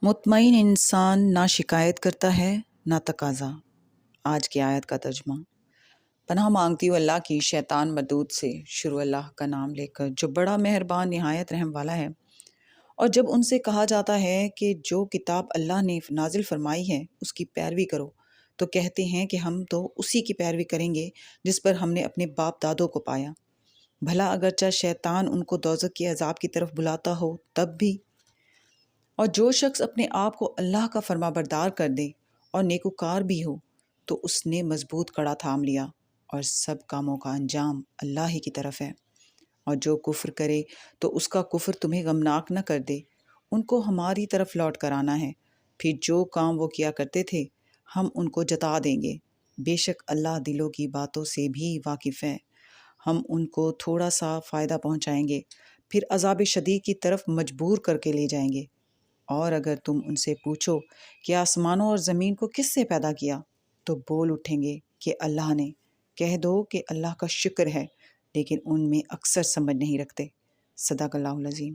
مطمئن انسان نہ شکایت کرتا ہے نہ تقاضا۔ آج کی آیت کا ترجمہ۔ پناہ مانگتی ہوں اللہ کی شیطان مردود سے، شروع اللہ کا نام لے کر جو بڑا مہربان نہایت رحم والا ہے۔ اور جب ان سے کہا جاتا ہے کہ جو کتاب اللہ نے نازل فرمائی ہے اس کی پیروی کرو، تو کہتے ہیں کہ ہم تو اسی کی پیروی کریں گے جس پر ہم نے اپنے باپ دادوں کو پایا۔ بھلا اگرچہ شیطان ان کو دوزخ کے عذاب کی طرف بلاتا ہو تب بھی۔ اور جو شخص اپنے آپ کو اللہ کا فرما بردار کر دے اور نیکوکار بھی ہو تو اس نے مضبوط کڑا تھام لیا، اور سب کاموں کا انجام اللہ ہی کی طرف ہے۔ اور جو کفر کرے تو اس کا کفر تمہیں غمناک نہ کر دے، ان کو ہماری طرف لوٹ کر آنا ہے، پھر جو کام وہ کیا کرتے تھے ہم ان کو جتا دیں گے۔ بے شک اللہ دلوں کی باتوں سے بھی واقف ہے۔ ہم ان کو تھوڑا سا فائدہ پہنچائیں گے، پھر عذاب شدید کی طرف مجبور کر کے لے جائیں گے۔ اور اگر تم ان سے پوچھو کہ آسمانوں اور زمین کو کس سے پیدا کیا، تو بول اٹھیں گے کہ اللہ نے۔ کہہ دو کہ اللہ کا شکر ہے، لیکن ان میں اکثر سمجھ نہیں رکھتے۔ صدق اللہ العظیم۔